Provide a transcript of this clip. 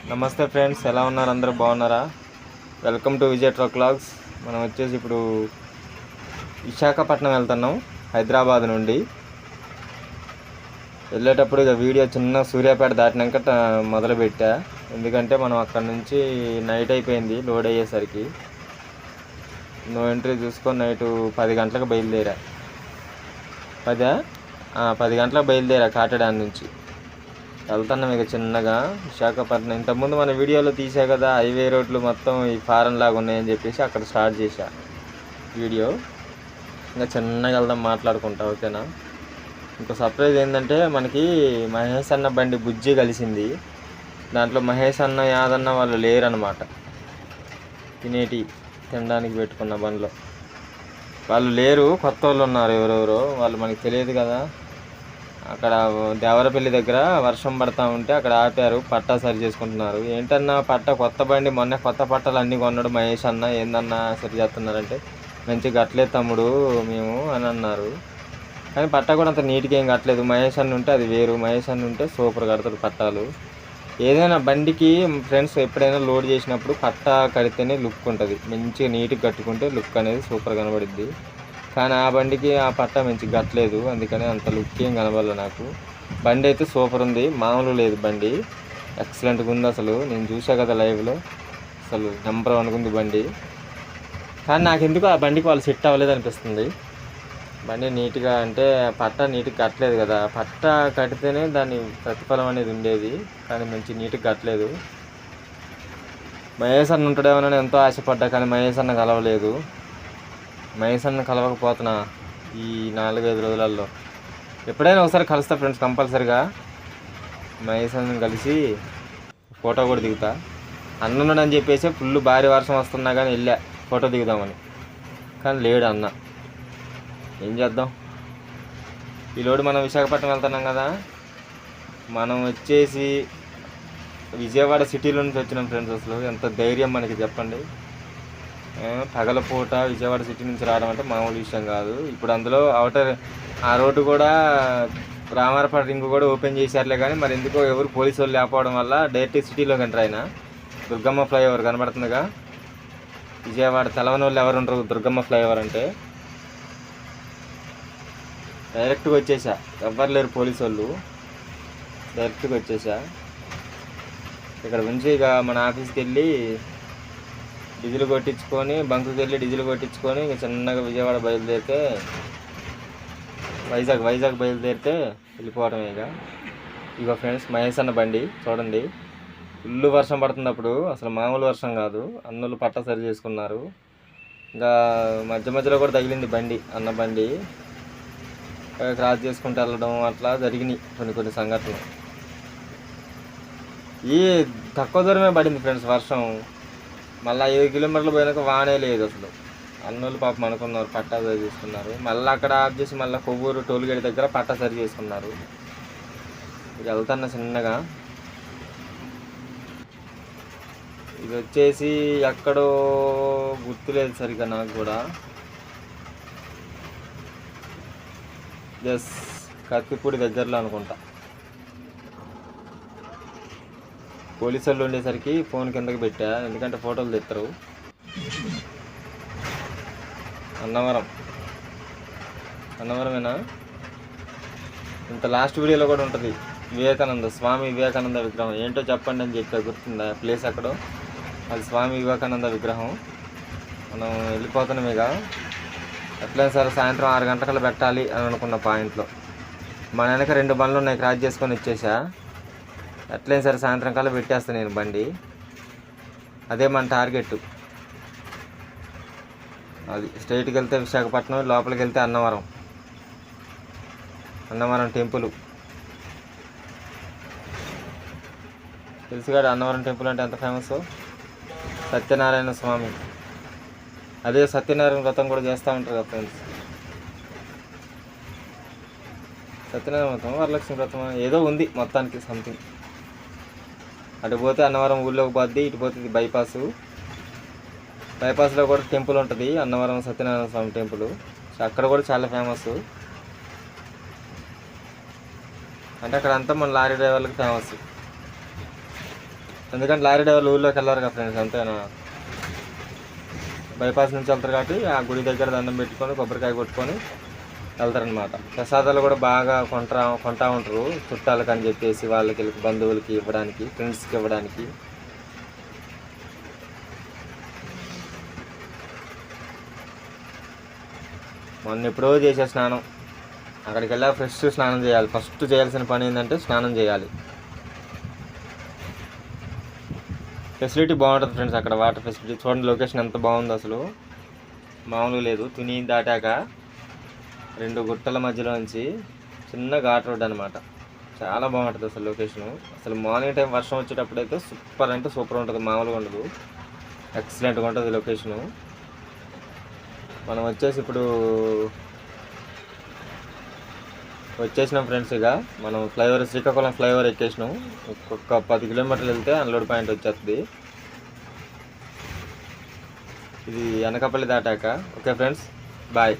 నమస్తే ఫ్రెండ్స్, ఎలా ఉన్నారు? అందరూ బాగున్నారా? Welcome to Vijay truck vlogs. మనం వచ్చేసి ఇప్పుడు విశాఖపట్నం వెళ్తున్నాం హైదరాబాద్ నుండి. వెళ్ళేటప్పుడు ఇక వీడియో చిన్న సూర్యాపేట దాటినాక మొదలుపెట్టా, ఎందుకంటే మనం అక్కడ నుంచి నైట్ అయిపోయింది లోడ్ అయ్యేసరికి. నో ఎంట్రీ చూసుకొని నైట్ 10 గంటలకు బయలుదేరా. 10 గంటలకు బయలుదేరా కాటడాన్ నుంచి. వెళ్తున్నాం ఇక చిన్నగా విశాఖపట్నం. ఇంతకుముందు మన వీడియోలో తీసా కదా, హైవే రోడ్లు మొత్తం ఈ ఫారెన్ లాగా ఉన్నాయని చెప్పేసి అక్కడ స్టార్ట్ చేశా వీడియో. ఇంకా చిన్నగా వెళ్దాం మాట్లాడుకుంటా, ఓకేనా? ఇంకో సర్ప్రైజ్ ఏంటంటే, మనకి మహేష్ అన్న బండి బుజ్జి కలిసింది. దాంట్లో మహేష్ అన్న యాదన్న వాళ్ళు లేరనమాట. తినడానికి పెట్టుకున్న బండిలో వాళ్ళు లేరు, కొత్త వాళ్ళు ఉన్నారు ఎవరెవరో. వాళ్ళు మనకి తెలియదు కదా. అక్కడ దేవరపల్లి దగ్గర వర్షం పడతా ఉంటే అక్కడ ఆపారు, పట్టా సరి చేసుకుంటున్నారు. ఏంటన్నా పట్ట కొత్త బండి, మొన్న కొత్త పట్టాలు అన్నీ కొన్నాడు మహేష్ అన్న, ఏందన్నా సరి చేస్తున్నారంటే, మంచిగా కట్టలేదు తమ్ముడు మేము అని అన్నారు. కానీ పట్టా కూడా అంత నీట్గా ఏం కట్టలేదు. మహేష్ అన్న ఉంటే అది వేరు, మహేష్ అన్న ఉంటే సూపర్ కడతాడు పట్టాలు. ఏదైనా బండికి ఫ్రెండ్స్ ఎప్పుడైనా లోడ్ చేసినప్పుడు పట్టా కడితేనే లుక్ ఉంటుంది. మంచిగా నీట్గా కట్టుకుంటే లుక్ అనేది సూపర్ కనబడుద్ది. కానీ ఆ బండికి ఆ పట్టా మంచిగా కట్టలేదు, అందుకని అంత లుక్ ఏం కనబడలేదు నాకు. బండి అయితే సూపర్ ఉంది, మామూలు లేదు బండి, ఎక్సలెంట్గా ఉంది. అసలు నేను చూసా కదా లైవ్లో, అసలు నెంబర్ అనుకుంది బండి. కానీ నాకు ఎందుకు ఆ బండికి వాళ్ళు సెట్ అవ్వలేదు అనిపిస్తుంది. బండి నీట్గా అంటే పట్టా నీట్గా కట్టలేదు కదా. పట్టా కడితేనే దాని ప్రతిఫలం అనేది ఉండేది, కానీ మంచి నీట్గా కట్టలేదు. మహేష్ అన్న ఉంటాడేమోనని ఎంతో ఆశపడ్డా, కానీ మహేష్ అన్న కలవలేదు. మహేష్ అన్న కలవకపోతున్నా ఈ 4-5 రోజులలో. ఎప్పుడైనా ఒకసారి కలుస్తా ఫ్రెండ్స్, కంపల్సరిగా మహేష్ అన్న కలిసి ఫోటో కూడా దిగుతా. అన్నున్నాడని చెప్పేసి ఫుల్ భారీ వర్షం వస్తున్నా కానీ వెళ్ళా ఫోటో దిగుదామని, కానీ లేడు అన్న. ఏం చేద్దాం, ఈలోడు మనం విశాఖపట్నం వెళ్తున్నాం కదా. మనం వచ్చేసి విజయవాడ సిటీలో నుంచి వచ్చినాం ఫ్రెండ్స్. అసలు ఎంత ధైర్యం మనకి చెప్పండి. పగలపూట విజయవాడ సిటీ నుంచి రావడం అంటే మామూలు విషయం కాదు. ఇప్పుడు అందులో అవుటర్ ఆ రోడ్డు కూడా రామారపేట రింగ్ కూడా ఓపెన్ చేశారులే, కానీ మరి ఎందుకో ఎవరు పోలీసు వాళ్ళు లేకపోవడం వల్ల డైరెక్ట్ సిటీలోకి ఎంటర్ అయినా. దుర్గమ్మ ఫ్లైఓవర్ కనబడుతుందిగా, విజయవాడ తెలవని వాళ్ళు ఎవరు ఉండరు దుర్గమ్మ ఫ్లైఓవర్ అంటే. డైరెక్ట్గా వచ్చేసా, ఎవ్వరు లేరు పోలీసు వాళ్ళు, డైరెక్ట్గా వచ్చేసా. ఇక్కడ నుంచి ఇక మన ఆఫీస్కి వెళ్ళి డీజిల్ కొట్టించుకొని, బంకుకి వెళ్ళి డీజిల్ కొట్టించుకొని ఇక చిన్నగా విజయవాడ బయలుదేరితే, వైజాగ్ బయలుదేరితే వెళ్ళిపోవటమే ఇక. ఇక ఫ్రెండ్స్ మహేష్ అన్న బండి చూడండి, ఫుల్ వర్షం పడుతుంది అప్పుడు, అసలు మామూలు వర్షం కాదు. అన్నులు పట్ట సరి చేసుకున్నారు. ఇంకా మధ్యలో కూడా తగిలింది బండి, అన్న బండి క్రాస్ చేసుకుంటూ వెళ్ళడం అట్లా జరిగినాయి కొన్ని సంఘటనలు. ఈ తక్కువ దూరమే పడింది ఫ్రెండ్స్ వర్షం. మళ్ళీ 5 కిలోమీటర్లు పోయినాక వానే లేదు అసలు. అన్నోళ్ళు పాపం అనుకున్నారు పట్టా సరి చేసుకున్నారు. మళ్ళీ అక్కడ ఆఫ్ చేసి మళ్ళీ కొవ్వూరు టోల్గేట్ దగ్గర పట్టా సరి చేసుకున్నారు. ఇది వెళ్తున్నా చిన్నగా. ఇది వచ్చేసి ఎక్కడో గుర్తులేదు సరిగ్గా నాకు కూడా. జస్ట్ కత్తిపూడి దగ్గరలో అనుకుంటా. పోలీసు వాళ్ళు ఉండేసరికి ఫోన్ కిందకి పెట్టా, ఎందుకంటే ఫోటోలు తెస్తారు. అన్నవరమేనా? ఇంత లాస్ట్ వీడియోలో కూడా ఉంటుంది స్వామి వివేకానంద విగ్రహం. ఏంటో చెప్పండి అని చెప్పా, గుర్తుందా ప్లేస్ ఎక్కడో? అది స్వామి వివేకానంద విగ్రహం. మనం వెళ్ళిపోతున్నాం ఇక. ఎట్లయినా సరే సాయంత్రం 6 గంటలకల్లా పెట్టాలి అని అనుకున్న పాయింట్లో. మన వెనక 2 బండ్లు ఉన్నాయి, క్రాస్ చేసుకొని వచ్చేసా. ఎట్లయినా సరే సాయంత్రం కల్లా పెట్టేస్తాను నేను బండి, అదే మన టార్గెట్. అది స్ట్రైట్కి వెళ్తే విశాఖపట్నం, లోపలికి వెళ్తే అన్నవరం టెంపుల్. తెలుసుగా అన్నవరం టెంపుల్ అంటే ఎంత ఫేమస్. సత్యనారాయణ స్వామి, అదే సత్యనారాయణ వ్రతం కూడా చేస్తూ ఉంటారు కదా ఫ్రెండ్స్. సత్యనారాయణ వ్రతం, వరలక్ష్మి వ్రతం ఏదో ఉంది మొత్తానికి సంథింగ్. అటు పోతే అన్నవరం ఊళ్ళోకి పోద్ది, ఇటు పోతుంది బైపాస్లో కూడా టెంపుల్ ఉంటుంది, అన్నవరం సత్యనారాయణ స్వామి టెంపుల్. అక్కడ కూడా చాలా ఫేమస్. అంటే అక్కడ అంతా మన లారీ డ్రైవర్లకు ఫేమస్. ఎందుకంటే లారీ డ్రైవర్లు ఊళ్ళోకి వెళ్ళారు కదా ఫ్రెండ్స్, అంతేనా. బైపాస్ నుంచి వెళ్తారు కాబట్టి ఆ గుడి దగ్గర దండం పెట్టుకొని కొబ్బరికాయ కొట్టుకొని వెళ్తారనమాట. ప్రసాదాలు కూడా బాగా కొంటా ఉంటారు చుట్టాలకు అని చెప్పేసి, వాళ్ళకి బంధువులకి ఇవ్వడానికి, ఫ్రెండ్స్కి ఇవ్వడానికి. మొన్న ఎప్పుడో చేసే స్నానం, అక్కడికి వెళ్ళా ఫ్రెష్ స్నానం చేయాలి. ఫస్ట్ చేయాల్సిన పని ఏంటంటే స్నానం చేయాలి. ఫెసిలిటీ బాగుంటుంది ఫ్రెండ్స్ అక్కడ, వాటర్ ఫెసిలిటీ చూడండి. లొకేషన్ ఎంత బాగుందో అసలు, మామూలుగా లేదు. తుని దాటాక 2 గుట్టల మధ్యలోంచి చిన్న ఘాట్ రోడ్ అనమాట. చాలా బాగుంటుంది అసలు లొకేషను. అసలు మార్నింగ్ టైం వర్షం వచ్చేటప్పుడు అయితే సూపర్ అంటే సూపర్ ఉంటుంది, మామూలుగా ఉండదు. ఎక్సలెంట్గా ఉంటుంది లొకేషను. మనం వచ్చేసి ఇప్పుడు వచ్చేసినాం ఫ్రెండ్స్. ఇక మనం ఫ్లైఓవర్, శ్రీకాకుళం ఫ్లైఓవర్ ఎక్కేసినాం. ఒక్కొక్క 10 కిలోమీటర్లు వెళ్తే అన్లోడ్ పాయింట్ వచ్చేస్తుంది. ఇది అనకాపల్లి దాటాక. Okay friends, bye.